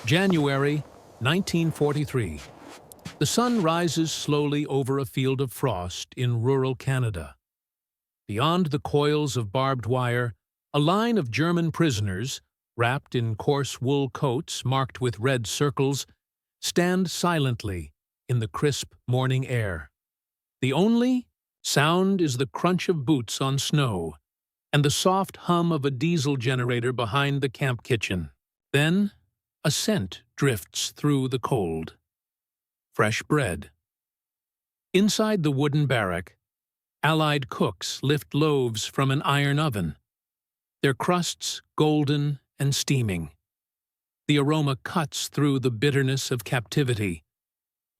January 1943. The sun rises slowly over a field of frost in rural Canada. Beyond the coils of barbed wire, a line of German prisoners, wrapped in coarse wool coats marked with red circles, stand silently in the crisp morning air. The only sound is the crunch of boots on snow and the soft hum of a diesel generator behind the camp kitchen. Then, a scent drifts through the cold. Fresh bread. Inside the wooden barrack, Allied cooks lift loaves from an iron oven, their crusts golden and steaming. The aroma cuts through the bitterness of captivity,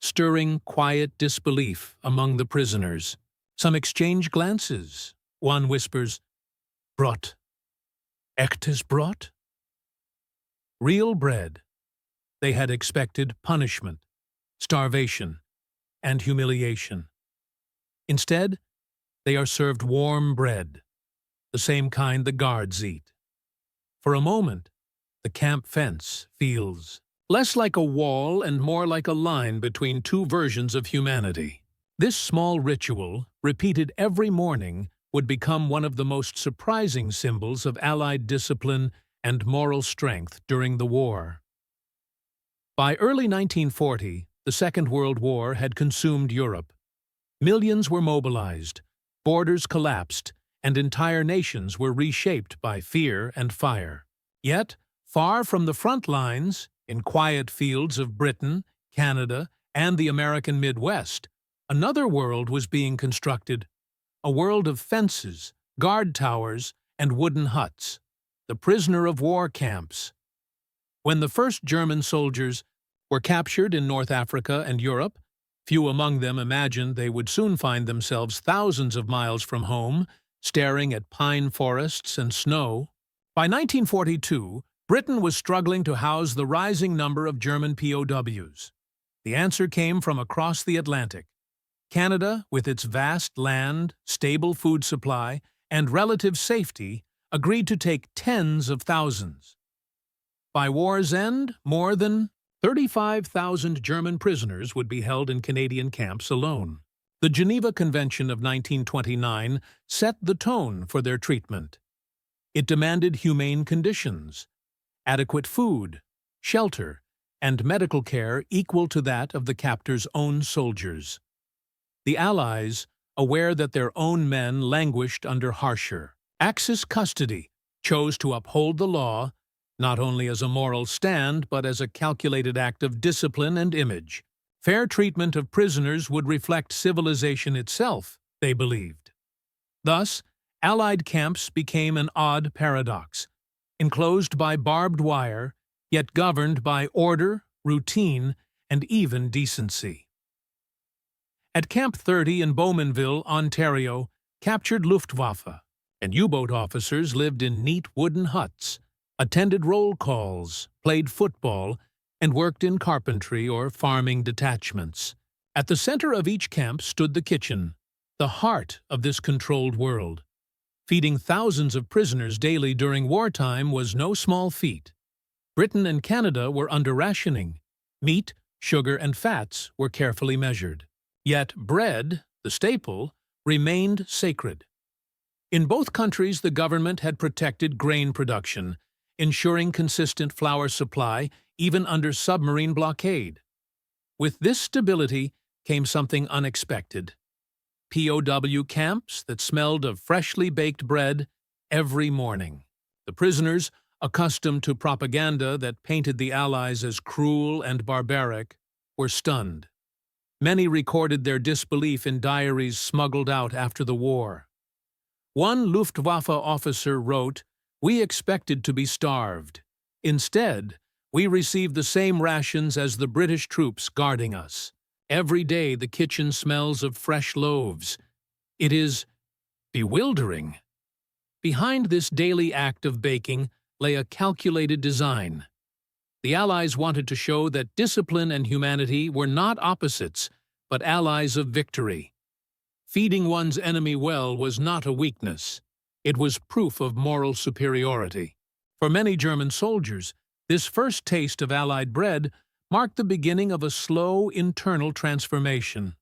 stirring quiet disbelief among the prisoners. Some exchange glances. One whispers, "Brot. Echtes Brot?" Real bread. They had expected punishment, starvation, and humiliation. Instead, they are served warm bread, the same kind the guards eat. For a moment, the camp fence feels less like a wall and more like a line between two versions of humanity. This small ritual, repeated every morning, would become one of the most surprising symbols of Allied discipline and moral strength during the war. By early 1940, the Second World War had consumed Europe. Millions were mobilized, borders collapsed, and entire nations were reshaped by fear and fire. Yet, far from the front lines, in quiet fields of Britain, Canada, and the American Midwest, another world was being constructed, a world of fences, guard towers, and wooden huts, the prisoner of war camps. When the first German soldiers were captured in North Africa and Europe, few among them imagined they would soon find themselves thousands of miles from home, staring at pine forests and snow. By 1942, Britain was struggling to house the rising number of German POWs. The answer came from across the Atlantic. Canada, with its vast land, stable food supply, and relative safety, agreed to take tens of thousands. By war's end, more than 35,000 German prisoners would be held in Canadian camps alone. The Geneva Convention of 1929 set the tone for their treatment. It demanded humane conditions, adequate food, shelter, and medical care equal to that of the captor's own soldiers. The Allies, aware that their own men languished under harsher Axis custody, chose to uphold the law, not only as a moral stand but as a calculated act of discipline and image. Fair treatment of prisoners would reflect civilization itself, they believed. Thus, Allied camps became an odd paradox, enclosed by barbed wire, yet governed by order, routine, and even decency. At Camp 30 in Bowmanville, Ontario, captured Luftwaffe and U-boat officers lived in neat wooden huts, attended roll calls, played football, and worked in carpentry or farming detachments. At the center of each camp stood the kitchen, the heart of this controlled world. Feeding thousands of prisoners daily during wartime was no small feat. Britain and Canada were under rationing. Meat, sugar, and fats were carefully measured. Yet bread, the staple, remained sacred. In both countries, the government had protected grain production, ensuring consistent flour supply even under submarine blockade. With this stability came something unexpected. POW camps that smelled of freshly baked bread every morning. The prisoners, accustomed to propaganda that painted the Allies as cruel and barbaric, were stunned. Many recorded their disbelief in diaries smuggled out after the war. One Luftwaffe officer wrote, "We expected to be starved. Instead, we received the same rations as the British troops guarding us. Every day the kitchen smells of fresh loaves. It is bewildering." Behind this daily act of baking lay a calculated design. The Allies wanted to show that discipline and humanity were not opposites, but allies of victory. Feeding one's enemy well was not a weakness. It was proof of moral superiority. For many German soldiers, This first taste of Allied bread marked the beginning of a slow internal transformation.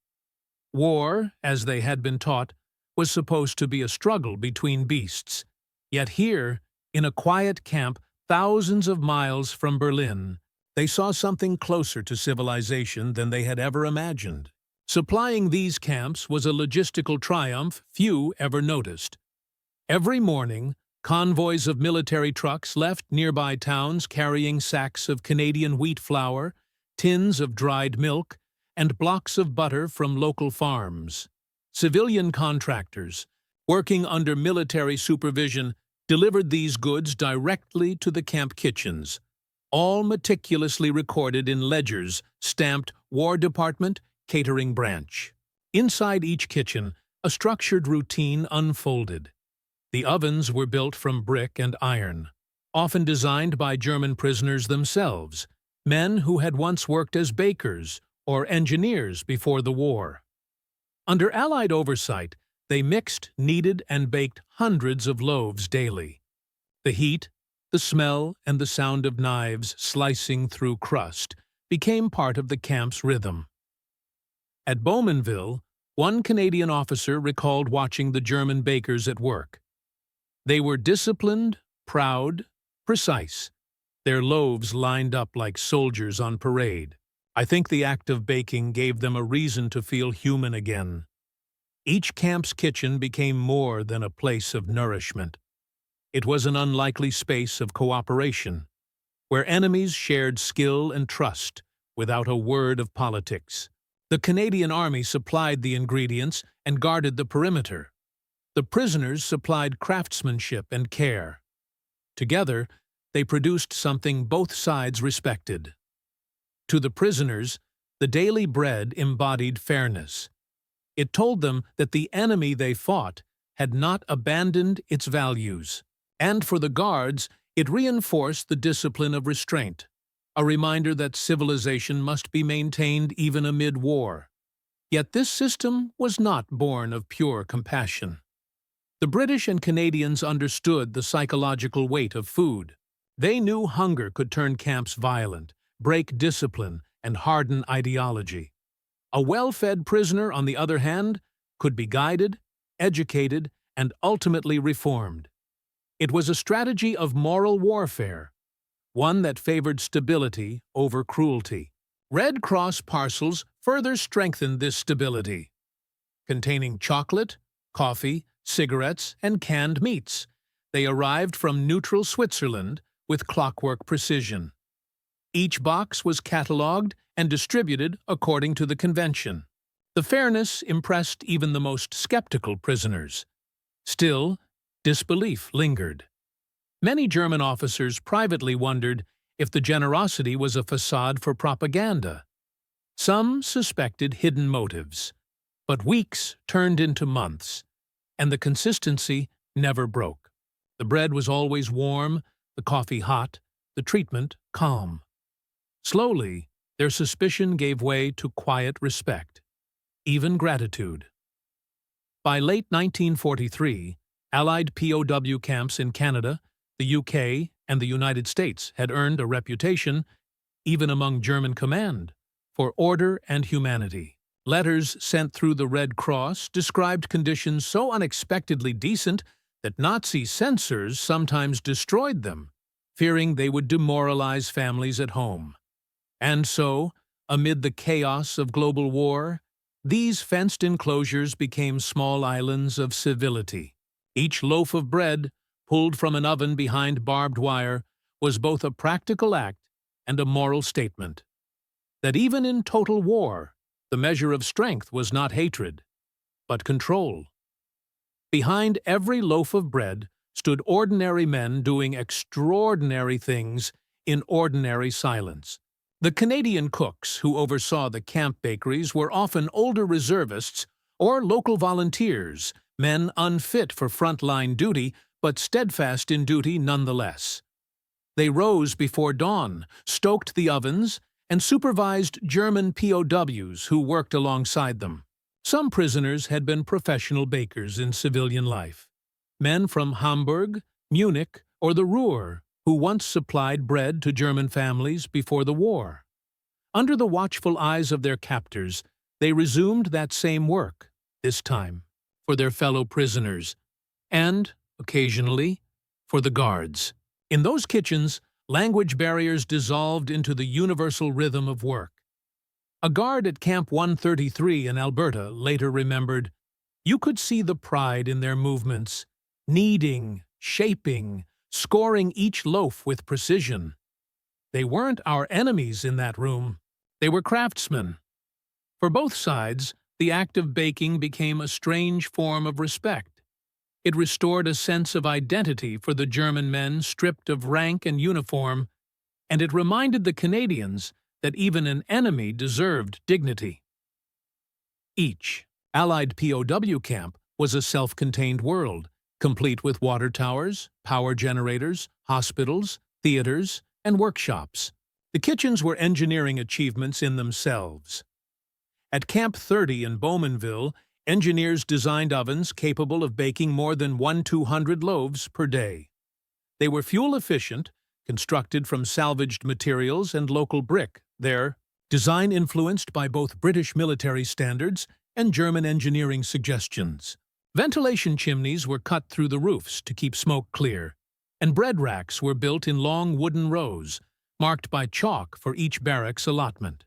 War, as they had been taught, was supposed to be a struggle between beasts. Yet here, in a quiet camp thousands of miles from Berlin, they saw something closer to civilization than they had ever imagined. Supplying these camps was a logistical triumph few ever noticed. Every morning, convoys of military trucks left nearby towns carrying sacks of Canadian wheat flour, tins of dried milk, and blocks of butter from local farms. Civilian contractors, working under military supervision, delivered these goods directly to the camp kitchens, all meticulously recorded in ledgers stamped War Department, Catering Branch. Inside each kitchen, a structured routine unfolded. The ovens were built from brick and iron, often designed by German prisoners themselves, men who had once worked as bakers or engineers before the war. Under Allied oversight, they mixed, kneaded, and baked hundreds of loaves daily. The heat, the smell, and the sound of knives slicing through crust became part of the camp's rhythm. At Bowmanville, one Canadian officer recalled watching the German bakers at work. They were disciplined, proud, precise, their loaves lined up like soldiers on parade. I think the act of baking gave them a reason to feel human again. Each camp's kitchen became more than a place of nourishment. It was an unlikely space of cooperation, where enemies shared skill and trust without a word of politics. The Canadian Army supplied the ingredients and guarded the perimeter. The prisoners supplied craftsmanship and care. Together, they produced something both sides respected. To the prisoners, the daily bread embodied fairness. It told them that the enemy they fought had not abandoned its values. And for the guards, it reinforced the discipline of restraint, a reminder that civilization must be maintained even amid war. Yet this system was not born of pure compassion. The British and Canadians understood the psychological weight of food. They knew hunger could turn camps violent, break discipline, and harden ideology. A well-fed prisoner, on the other hand, could be guided, educated, and ultimately reformed. It was a strategy of moral warfare, one that favored stability over cruelty. Red Cross parcels further strengthened this stability, containing chocolate, coffee, cigarettes, and canned meats. They arrived from neutral Switzerland with clockwork precision. Each box was catalogued and distributed according to the convention. The fairness impressed even the most skeptical prisoners. Still, disbelief lingered. Many German officers privately wondered if the generosity was a facade for propaganda. Some suspected hidden motives. But weeks turned into months, and the consistency never broke. The bread was always warm, the coffee hot, the treatment calm. Slowly, their suspicion gave way to quiet respect, even gratitude. By late 1943, Allied POW camps in Canada, the UK, and the United States had earned a reputation, even among German command, for order and humanity. Letters sent through the Red Cross described conditions so unexpectedly decent that Nazi censors sometimes destroyed them, fearing they would demoralize families at home. And so, amid the chaos of global war, these fenced enclosures became small islands of civility. Each loaf of bread, pulled from an oven behind barbed wire, was both a practical act and a moral statement. That even in total war, the measure of strength was not hatred, but control. Behind every loaf of bread stood ordinary men doing extraordinary things in ordinary silence. The Canadian cooks who oversaw the camp bakeries were often older reservists or local volunteers, men unfit for frontline duty but steadfast in duty nonetheless. They rose before dawn, stoked the ovens, and supervised German POWs who worked alongside them. Some prisoners had been professional bakers in civilian life. Men from Hamburg, Munich, or the Ruhr who once supplied bread to German families before the war. Under the watchful eyes of their captors, they resumed that same work, this time for their fellow prisoners, and, occasionally, for the guards. In those kitchens, language barriers dissolved into the universal rhythm of work. A guard at Camp 133 in Alberta later remembered, "You could see the pride in their movements, kneading, shaping, scoring each loaf with precision. They weren't our enemies in that room. They were craftsmen." For both sides, the act of baking became a strange form of respect. It restored a sense of identity for the German men stripped of rank and uniform, and it reminded the Canadians that even an enemy deserved dignity. Each Allied POW camp was a self-contained world, complete with water towers, power generators, hospitals, theaters, and workshops. The kitchens were engineering achievements in themselves. At Camp 30 in Bowmanville, engineers designed ovens capable of baking more than 1,200 loaves per day. They were fuel-efficient, constructed from salvaged materials and local brick, their design influenced by both British military standards and German engineering suggestions. Ventilation chimneys were cut through the roofs to keep smoke clear, and bread racks were built in long wooden rows, marked by chalk for each barracks allotment.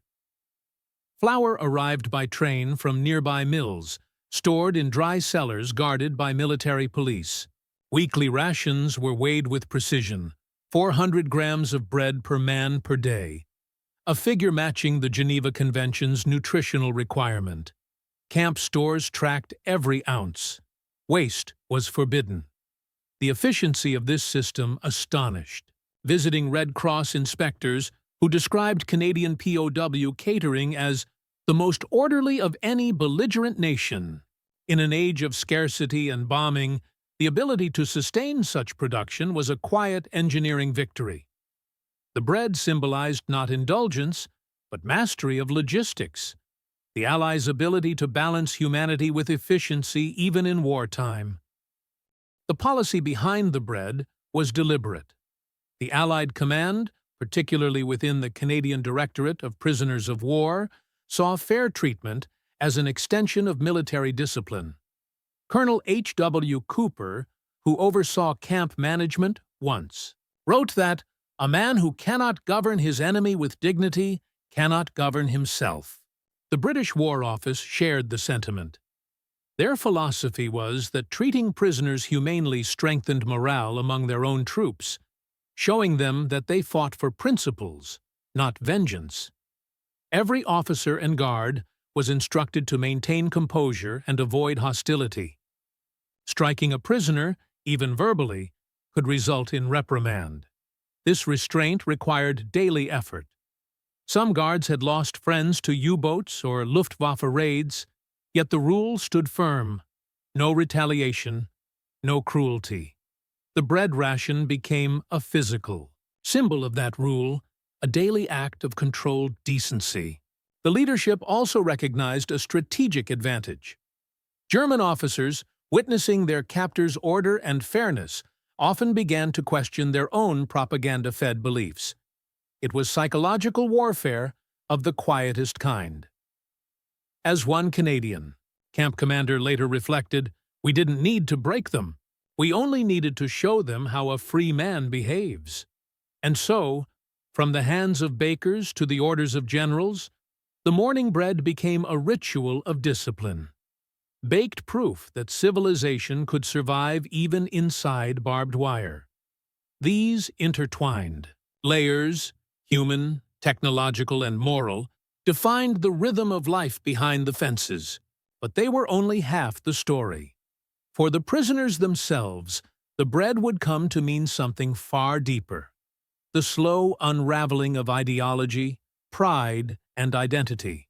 Flour arrived by train from nearby mills, stored in dry cellars guarded by military police. Weekly rations were weighed with precision, 400 grams of bread per man per day, a figure matching the Geneva Convention's nutritional requirement. Camp stores tracked every ounce. Waste was forbidden. The efficiency of this system astonished visiting Red Cross inspectors who described Canadian POW catering as the most orderly of any belligerent nation. In an age of scarcity and bombing, the ability to sustain such production was a quiet engineering victory. The bread symbolized not indulgence, but mastery of logistics, the Allies' ability to balance humanity with efficiency even in wartime. The policy behind the bread was deliberate. The Allied command, particularly within the Canadian Directorate of Prisoners of War, saw fair treatment as an extension of military discipline. Colonel H.W. Cooper, who oversaw camp management, once wrote that a man who cannot govern his enemy with dignity cannot govern himself. The British War Office shared the sentiment. Their philosophy was that treating prisoners humanely strengthened morale among their own troops, showing them that they fought for principles, not vengeance. Every officer and guard was instructed to maintain composure and avoid hostility. Striking a prisoner, even verbally, could result in reprimand. This restraint required daily effort. Some guards had lost friends to U-boats or Luftwaffe raids, yet the rule stood firm: no retaliation, no cruelty. The bread ration became a physical symbol of that rule, a daily act of controlled decency. The leadership also recognized a strategic advantage. German officers, witnessing their captors' order and fairness, often began to question their own propaganda-fed beliefs. It was psychological warfare of the quietest kind. As one Canadian camp commander later reflected, "We didn't need to break them. We only needed to show them how a free man behaves." And so, from the hands of bakers to the orders of generals, the morning bread became a ritual of discipline. Baked proof that civilization could survive even inside barbed wire. These intertwined layers, human, technological, and moral, defined the rhythm of life behind the fences, but they were only half the story. For the prisoners themselves, the bread would come to mean something far deeper: the slow unraveling of ideology, pride, and identity.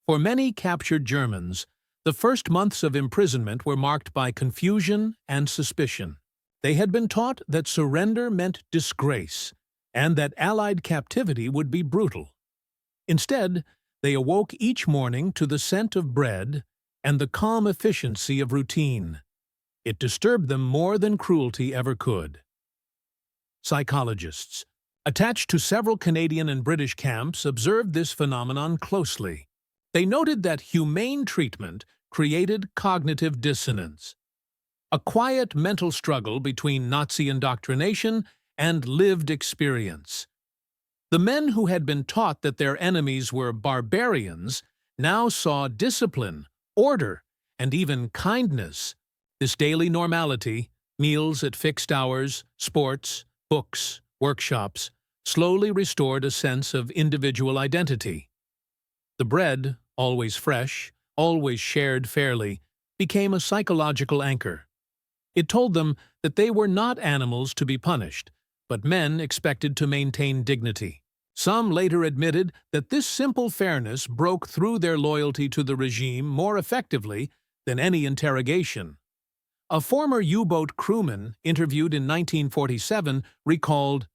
For many captured Germans, the first months of imprisonment were marked by confusion and suspicion. They had been taught that surrender meant disgrace, and that Allied captivity would be brutal. Instead, they awoke each morning to the scent of bread and the calm efficiency of routine. It disturbed them more than cruelty ever could. Psychologists, attached to several Canadian and British camps, observed this phenomenon closely. They noted that humane treatment created cognitive dissonance, a quiet mental struggle between Nazi indoctrination and lived experience. The men who had been taught that their enemies were barbarians now saw discipline, order, and even kindness. This daily normality, meals at fixed hours, sports, books, workshops, slowly restored a sense of individual identity. The bread, always fresh, always shared fairly, became a psychological anchor. It told them that they were not animals to be punished, but men expected to maintain dignity. Some later admitted that this simple fairness broke through their loyalty to the regime more effectively than any interrogation. A former U-boat crewman, interviewed in 1947, recalled,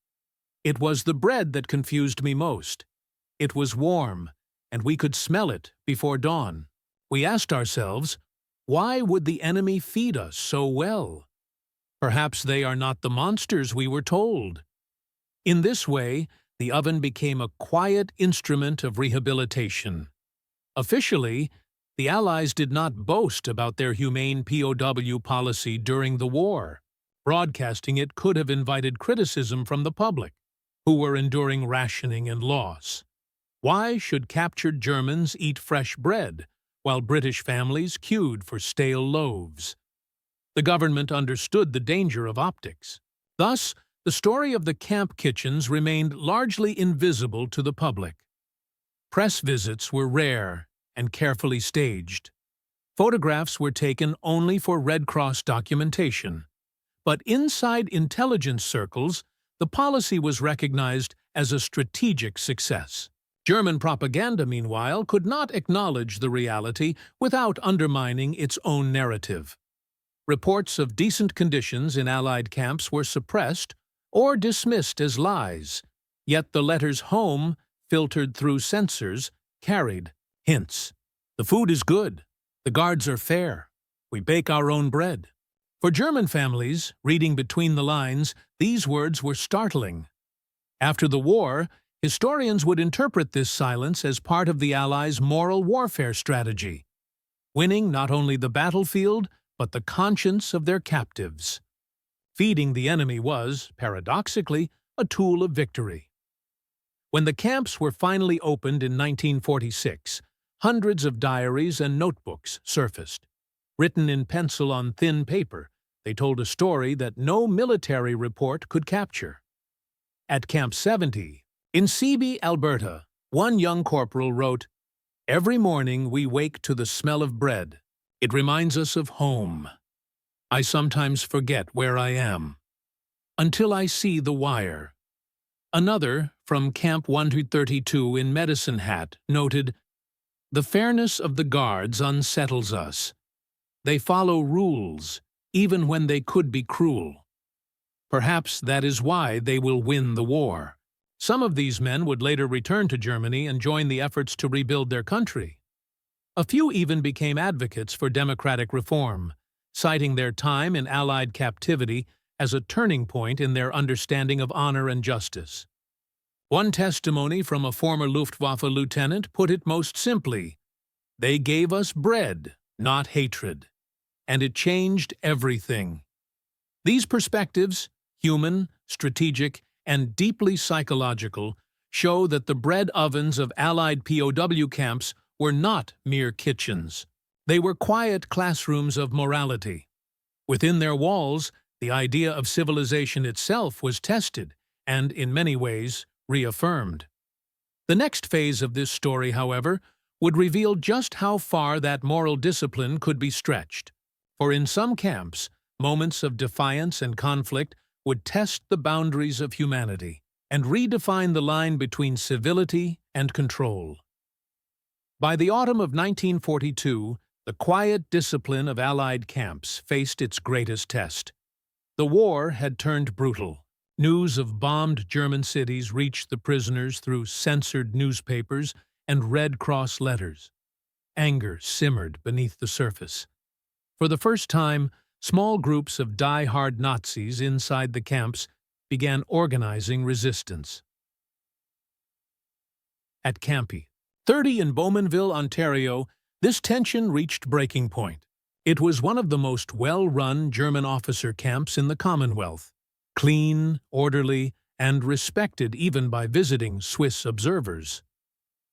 "It was the bread that confused me most. It was warm, and we could smell it before dawn. We asked ourselves, why would the enemy feed us so well? Perhaps they are not the monsters we were told." In this way, the oven became a quiet instrument of rehabilitation. Officially, the Allies did not boast about their humane POW policy during the war. Broadcasting it could have invited criticism from the public, who were enduring rationing and loss. Why should captured Germans eat fresh bread, while British families queued for stale loaves? The government understood the danger of optics. Thus, the story of the camp kitchens remained largely invisible to the public. Press visits were rare and carefully staged. Photographs were taken only for Red Cross documentation. But inside intelligence circles, the policy was recognized as a strategic success. German propaganda, meanwhile, could not acknowledge the reality without undermining its own narrative. Reports of decent conditions in Allied camps were suppressed or dismissed as lies, yet the letters home, filtered through censors, carried hints. The food is good. The guards are fair. We bake our own bread. For German families, reading between the lines, these words were startling. After the war, historians would interpret this silence as part of the Allies' moral warfare strategy, winning not only the battlefield, but the conscience of their captives. Feeding the enemy was, paradoxically, a tool of victory. When the camps were finally opened in 1946, hundreds of diaries and notebooks surfaced. Written in pencil on thin paper, they told a story that no military report could capture. At Camp 70, in Seaby, Alberta, one young corporal wrote, "Every morning we wake to the smell of bread. It reminds us of home. I sometimes forget where I am, until I see the wire." Another, from Camp 132 in Medicine Hat, noted, "The fairness of the guards unsettles us. They follow rules, even when they could be cruel. Perhaps that is why they will win the war." Some of these men would later return to Germany and join the efforts to rebuild their country. A few even became advocates for democratic reform, citing their time in Allied captivity as a turning point in their understanding of honor and justice. One testimony from a former Luftwaffe lieutenant put it most simply, "They gave us bread, not hatred, and it changed everything." These perspectives, human, strategic, and deeply psychological, show that the bread ovens of Allied POW camps were not mere kitchens. They were quiet classrooms of morality. Within their walls, the idea of civilization itself was tested and, in many ways, reaffirmed. The next phase of this story, however, would reveal just how far that moral discipline could be stretched. For in some camps, moments of defiance and conflict would test the boundaries of humanity and redefine the line between civility and control. By the autumn of 1942, the quiet discipline of Allied camps faced its greatest test. The war had turned brutal. News of bombed German cities reached the prisoners through censored newspapers and Red Cross letters. Anger simmered beneath the surface. For the first time, small groups of die-hard Nazis inside the camps began organizing resistance. At Camp 30 in Bowmanville, Ontario, this tension reached breaking point. It was one of the most well-run German officer camps in the Commonwealth, clean, orderly, and respected even by visiting Swiss observers.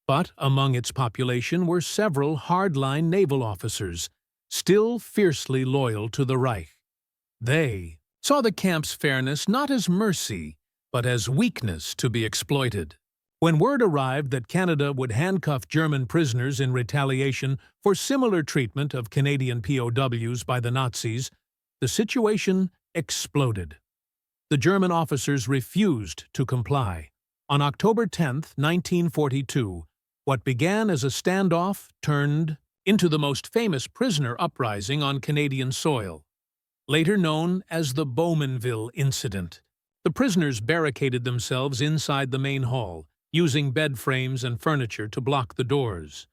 But among its population were several hardline naval officers, still fiercely loyal to the Reich. They saw the camp's fairness not as mercy, but as weakness to be exploited. When word arrived that Canada would handcuff German prisoners in retaliation for similar treatment of Canadian POWs by the Nazis, the situation exploded. The German officers refused to comply. On October 10, 1942, what began as a standoff turned into the most famous prisoner uprising on Canadian soil, later known as the Bowmanville incident. The prisoners barricaded themselves inside the main hall, using bed frames and furniture to block the doors.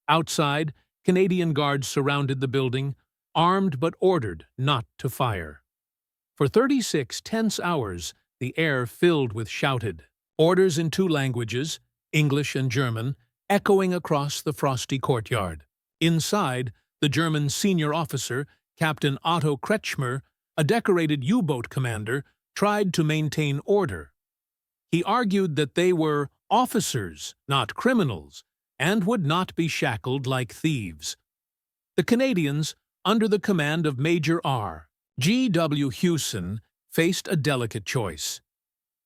Outside, Canadian guards surrounded the building, armed but ordered not to fire. For 36 tense hours, the air filled with shouted orders in two languages, English and German, echoing across the frosty courtyard. Inside, the German senior officer, Captain Otto Kretschmer, a decorated U-boat commander, tried to maintain order. He argued that they were officers, not criminals, and would not be shackled like thieves. The Canadians, under the command of Major R. G.W. Hewson, faced a delicate choice: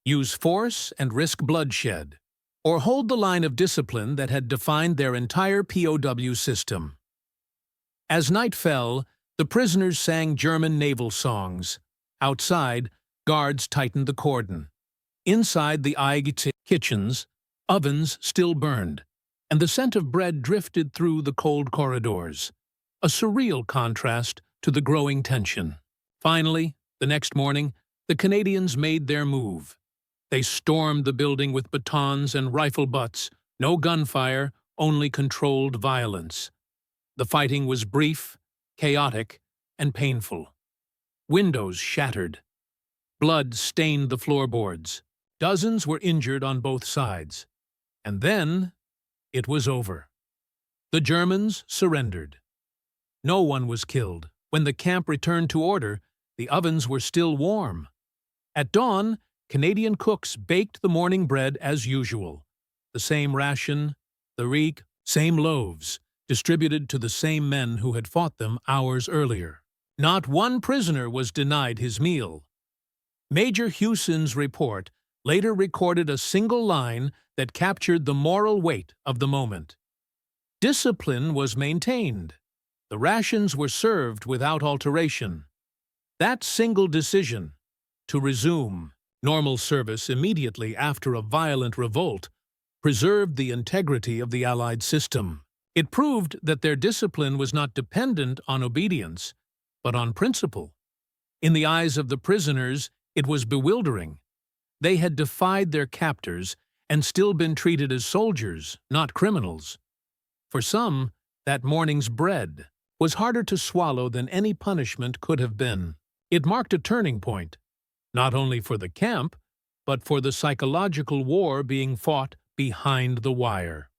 use force and risk bloodshed, or hold the line of discipline that had defined their entire POW system. As night fell, the prisoners sang German naval songs. Outside, guards tightened the cordon. Inside the WWII kitchens, ovens still burned, and the scent of bread drifted through the cold corridors, a surreal contrast to the growing tension. Finally, the next morning, the Canadians made their move. They stormed the building with batons and rifle butts, no gunfire, only controlled violence. The fighting was brief, chaotic, and painful. Windows shattered. Blood stained the floorboards. Dozens were injured on both sides. And then, it was over. The Germans surrendered. No one was killed. When the camp returned to order, the ovens were still warm. At dawn, Canadian cooks baked the morning bread as usual. The same ration, the reek, same loaves, distributed to the same men who had fought them hours earlier. Not one prisoner was denied his meal. Major Hewson's report later recorded a single line that captured the moral weight of the moment. Discipline was maintained. The rations were served without alteration. That single decision, to resume normal service immediately after a violent revolt, preserved the integrity of the Allied system. It proved that their discipline was not dependent on obedience, but on principle. In the eyes of the prisoners, it was bewildering. They had defied their captors and still been treated as soldiers, not criminals. For some, that morning's bread was harder to swallow than any punishment could have been. It marked a turning point, not only for the camp, but for the psychological war being fought behind the wire.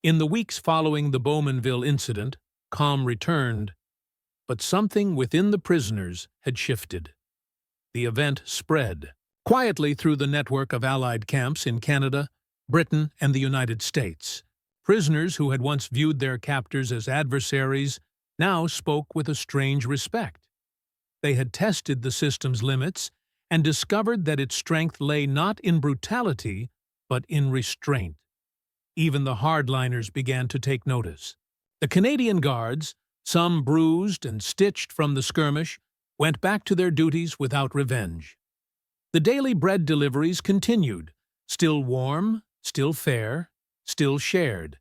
In the weeks following the Bowmanville incident, calm returned, but something within the prisoners had shifted. The event spread quietly through the network of Allied camps in Canada, Britain, and the United States. Prisoners who had once viewed their captors as adversaries now spoke with a strange respect. They had tested the system's limits and discovered that its strength lay not in brutality, but in restraint. Even the hardliners began to take notice. The Canadian Guards, some bruised and stitched from the skirmish, went back to their duties without revenge. The daily bread deliveries continued, still warm, still fair, still shared.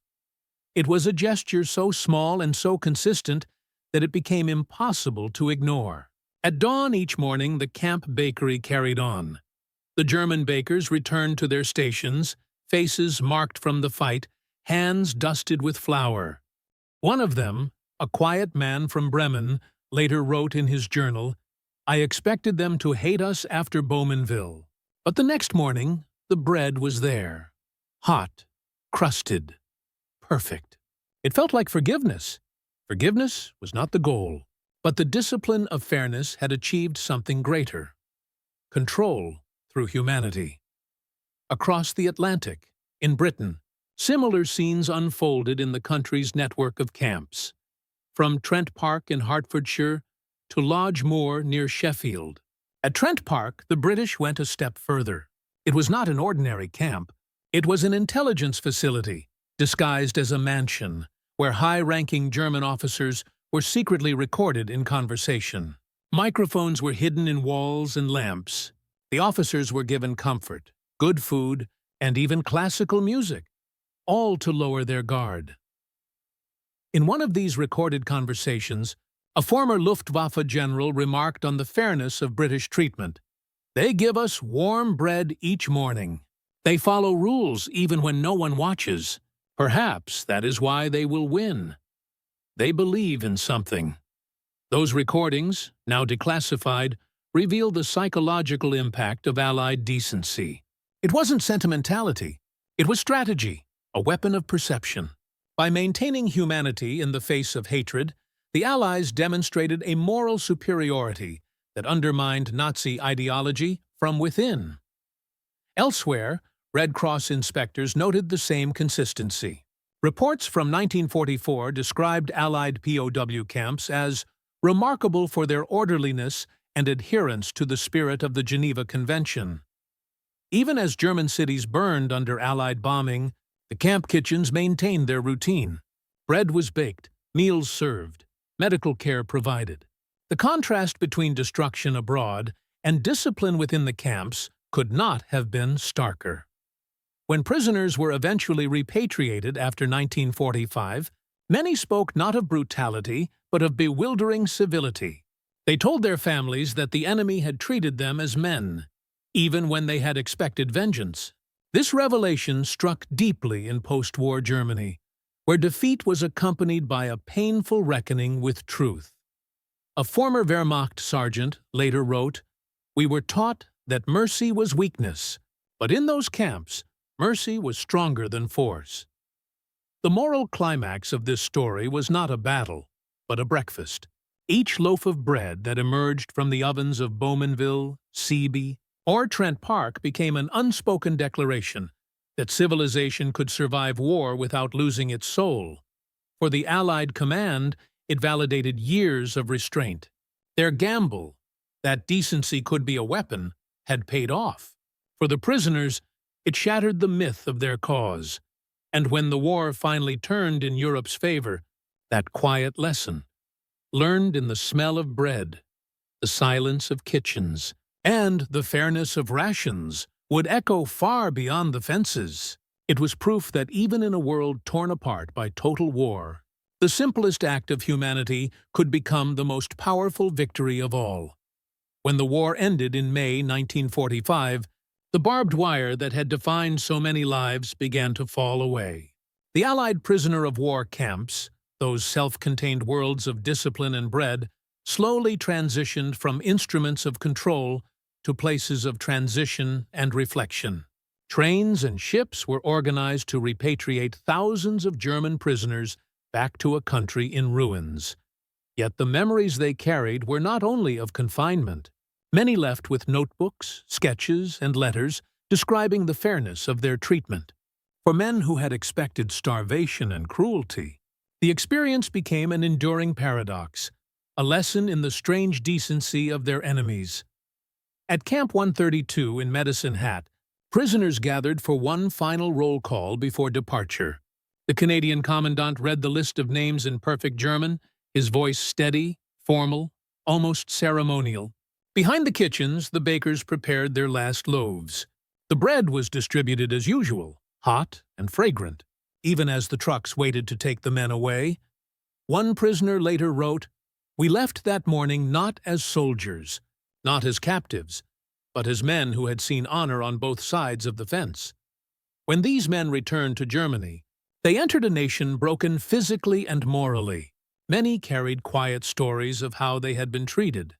It was a gesture so small and so consistent that it became impossible to ignore. At dawn each morning, the camp bakery carried on. The German bakers returned to their stations, faces marked from the fight, hands dusted with flour. One of them, a quiet man from Bremen, later wrote in his journal, I expected them to hate us after Bowmanville. But the next morning, the bread was there. Hot, crusted, perfect. It felt like forgiveness. Forgiveness was not the goal, but the discipline of fairness had achieved something greater. Control through humanity. Across the Atlantic, in Britain, similar scenes unfolded in the country's network of camps. From Trent Park in Hertfordshire to Lodge Moor near Sheffield. At Trent Park, the British went a step further. It was not an ordinary camp. It was an intelligence facility, disguised as a mansion, where high-ranking German officers were secretly recorded in conversation. Microphones were hidden in walls and lamps. The officers were given comfort, good food, and even classical music, all to lower their guard. In one of these recorded conversations, a former Luftwaffe general remarked on the fairness of British treatment. "They give us warm bread each morning. They follow rules even when no one watches. Perhaps that is why they will win. They believe in something." Those recordings, now declassified, reveal the psychological impact of Allied decency. It wasn't sentimentality. It was strategy, a weapon of perception. By maintaining humanity in the face of hatred, the Allies demonstrated a moral superiority that undermined Nazi ideology from within. Elsewhere, Red Cross inspectors noted the same consistency. Reports from 1944 described Allied POW camps as remarkable for their orderliness and adherence to the spirit of the Geneva Convention. Even as German cities burned under Allied bombing, the camp kitchens maintained their routine. Bread was baked, meals served, medical care provided. The contrast between destruction abroad and discipline within the camps could not have been starker. When prisoners were eventually repatriated after 1945, many spoke not of brutality, but of bewildering civility. They told their families that the enemy had treated them as men, even when they had expected vengeance. This revelation struck deeply in post-war Germany, where defeat was accompanied by a painful reckoning with truth. A former Wehrmacht sergeant later wrote, "We were taught that mercy was weakness, but in those camps, mercy was stronger than force." The moral climax of this story was not a battle, but a breakfast. Each loaf of bread that emerged from the ovens of Bowmanville, Seaby, or Trent Park became an unspoken declaration that civilization could survive war without losing its soul. For the Allied command, it validated years of restraint. Their gamble, that decency could be a weapon, had paid off. For the prisoners, it shattered the myth of their cause. And when the war finally turned in Europe's favor, that quiet lesson, learned in the smell of bread, the silence of kitchens, and the fairness of rations, would echo far beyond the fences. It was proof that even in a world torn apart by total war, the simplest act of humanity could become the most powerful victory of all. When the war ended in May 1945, the barbed wire that had defined so many lives began to fall away. The Allied prisoner of war camps, those self-contained worlds of discipline and bread, slowly transitioned from instruments of control to places of transition and reflection. Trains and ships were organized to repatriate thousands of German prisoners back to a country in ruins. Yet the memories they carried were not only of confinement. Many left with notebooks, sketches, and letters describing the fairness of their treatment. For men who had expected starvation and cruelty, the experience became an enduring paradox, a lesson in the strange decency of their enemies. At Camp 132 in Medicine Hat, prisoners gathered for one final roll call before departure. The Canadian commandant read the list of names in perfect German, his voice steady, formal, almost ceremonial. Behind the kitchens, the bakers prepared their last loaves. The bread was distributed as usual, hot and fragrant, even as the trucks waited to take the men away. One prisoner later wrote, "We left that morning not as soldiers, not as captives, but as men who had seen honor on both sides of the fence." When these men returned to Germany, they entered a nation broken physically and morally. Many carried quiet stories of how they had been treated.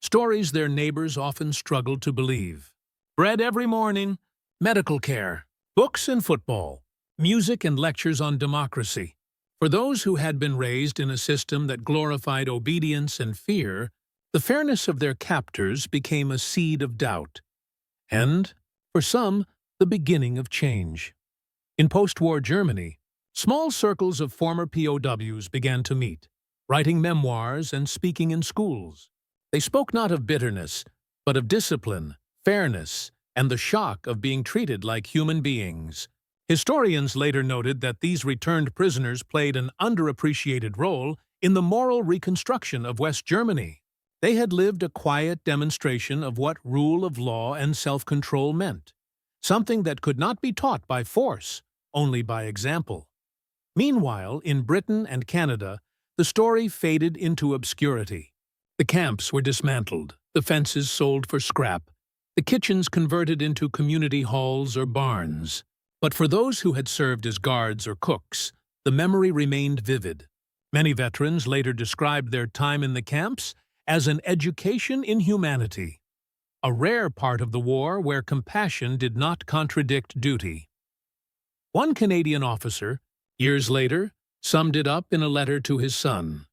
stories their neighbors often struggled to believe. Bread every morning, medical care, books and football, music and lectures on democracy. For those who had been raised in a system that glorified obedience and fear, the fairness of their captors became a seed of doubt, and, for some, the beginning of change. In post-war Germany, small circles of former POWs began to meet, writing memoirs and speaking in schools. They spoke not of bitterness, but of discipline, fairness, and the shock of being treated like human beings. Historians later noted that these returned prisoners played an underappreciated role in the moral reconstruction of West Germany. They had lived a quiet demonstration of what rule of law and self-control meant, something that could not be taught by force, only by example. Meanwhile, in Britain and Canada, the story faded into obscurity. The camps were dismantled, the fences sold for scrap, the kitchens converted into community halls or barns. But for those who had served as guards or cooks, the memory remained vivid. Many veterans later described their time in the camps as an education in humanity, a rare part of the war where compassion did not contradict duty. One Canadian officer, years later, summed it up in a letter to his son.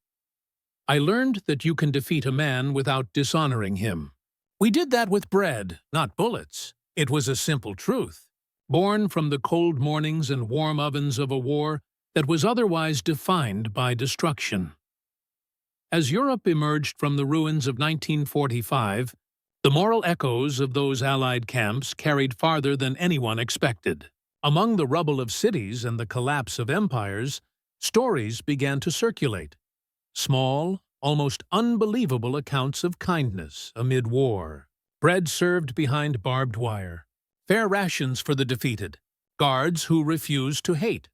"I learned that you can defeat a man without dishonoring him. We did that with bread, not bullets. It was a simple truth, born from the cold mornings and warm ovens of a war that was otherwise defined by destruction." As Europe emerged from the ruins of 1945, the moral echoes of those Allied camps carried farther than anyone expected. Among the rubble of cities and the collapse of empires, stories began to circulate. Small, almost unbelievable accounts of kindness amid war. Bread served behind barbed wire. Fair rations for the defeated. Guards who refused to hate.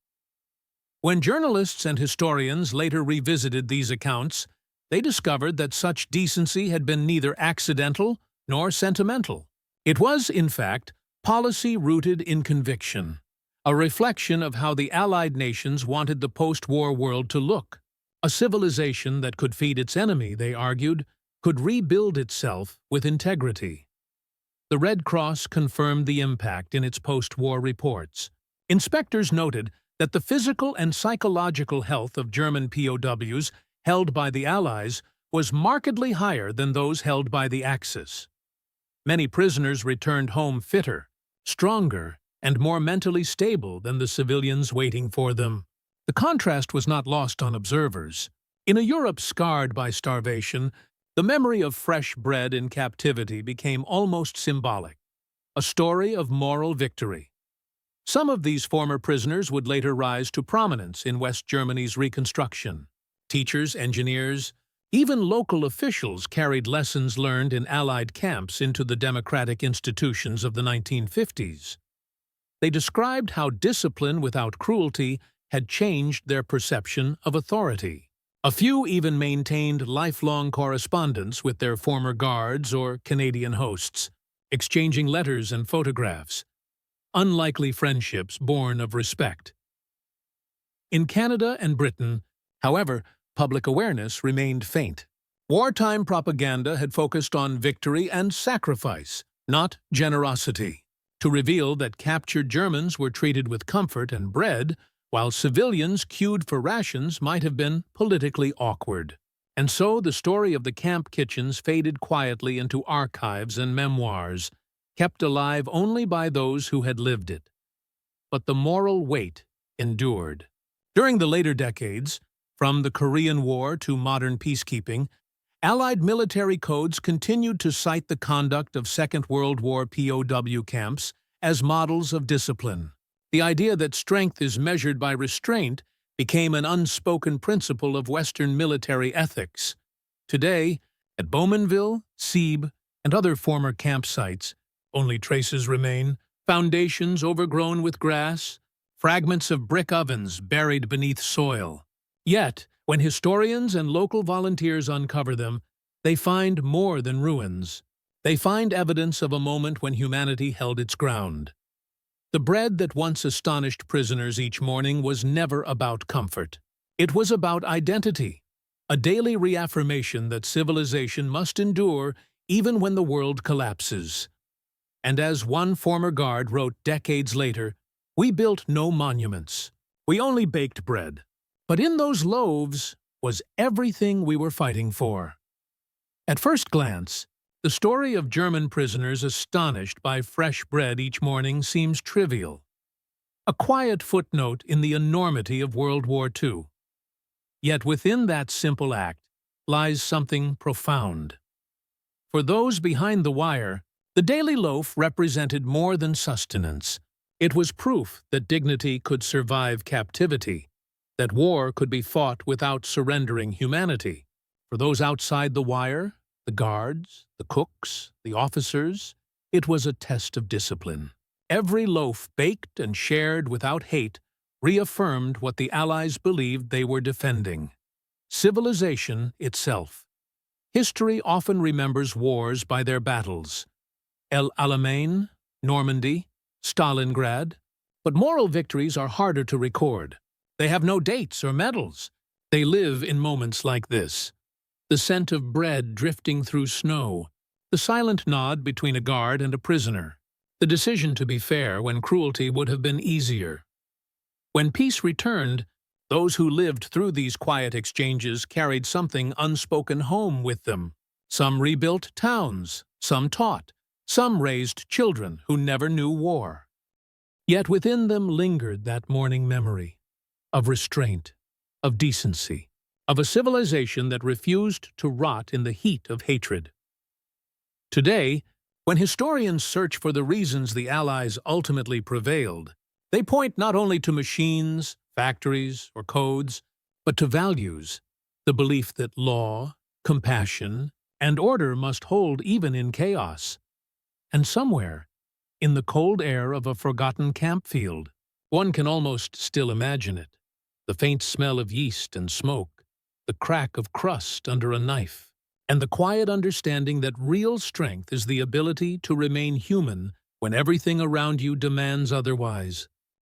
When journalists and historians later revisited these accounts, they discovered that such decency had been neither accidental nor sentimental. It was, in fact, policy rooted in conviction, a reflection of how the Allied nations wanted the post-war world to look. A civilization that could feed its enemy, they argued, could rebuild itself with integrity. The Red Cross confirmed the impact in its post-war reports. Inspectors noted that the physical and psychological health of German POWs held by the Allies was markedly higher than those held by the Axis. Many prisoners returned home fitter, stronger, and more mentally stable than the civilians waiting for them. The contrast was not lost on observers. In a Europe scarred by starvation, the memory of fresh bread in captivity became almost symbolic, a story of moral victory. Some of these former prisoners would later rise to prominence in West Germany's reconstruction. Teachers, engineers, even local officials carried lessons learned in Allied camps into the democratic institutions of the 1950s. They described how discipline without cruelty had changed their perception of authority. A few even maintained lifelong correspondence with their former guards or Canadian hosts, exchanging letters and photographs, unlikely friendships born of respect. In Canada and Britain, however, public awareness remained faint. Wartime propaganda had focused on victory and sacrifice, not generosity, to reveal that captured Germans were treated with comfort and bread, while civilians queued for rations might have been politically awkward. And so the story of the camp kitchens faded quietly into archives and memoirs, kept alive only by those who had lived it. But the moral weight endured. During the later decades, from the Korean War to modern peacekeeping, Allied military codes continued to cite the conduct of Second World War POW camps as models of discipline. The idea that strength is measured by restraint became an unspoken principle of Western military ethics. Today, at Bowmanville, Sieb, and other former campsites, only traces remain: foundations overgrown with grass, fragments of brick ovens buried beneath soil. Yet, when historians and local volunteers uncover them, they find more than ruins. They find evidence of a moment when humanity held its ground. The bread that once astonished prisoners each morning was never about comfort. It was about identity, a daily reaffirmation that civilization must endure even when the world collapses. And as one former guard wrote decades later, "We built no monuments. We only baked bread. But in those loaves was everything we were fighting for." At first glance, the story of German prisoners astonished by fresh bread each morning seems trivial. A quiet footnote in the enormity of World War II. Yet within that simple act lies something profound. For those behind the wire, the daily loaf represented more than sustenance. It was proof that dignity could survive captivity, that war could be fought without surrendering humanity. For those outside the wire, the guards, the cooks, the officers, it was a test of discipline. Every loaf baked and shared without hate reaffirmed what the Allies believed they were defending: civilization itself. History often remembers wars by their battles: El Alamein, Normandy, Stalingrad. But moral victories are harder to record. They have no dates or medals. They live in moments like this: the scent of bread drifting through snow, the silent nod between a guard and a prisoner, the decision to be fair when cruelty would have been easier. When peace returned, those who lived through these quiet exchanges carried something unspoken home with them. Some rebuilt towns, some taught, some raised children who never knew war. Yet within them lingered that morning memory of restraint, of decency, of a civilization that refused to rot in the heat of hatred. Today, when historians search for the reasons the Allies ultimately prevailed, they point not only to machines, factories, or codes, but to values: the belief that law, compassion, and order must hold even in chaos. And somewhere, in the cold air of a forgotten campfield, one can almost still imagine it: the faint smell of yeast and smoke, the crack of crust under a knife, and the quiet understanding that real strength is the ability to remain human when everything around you demands otherwise.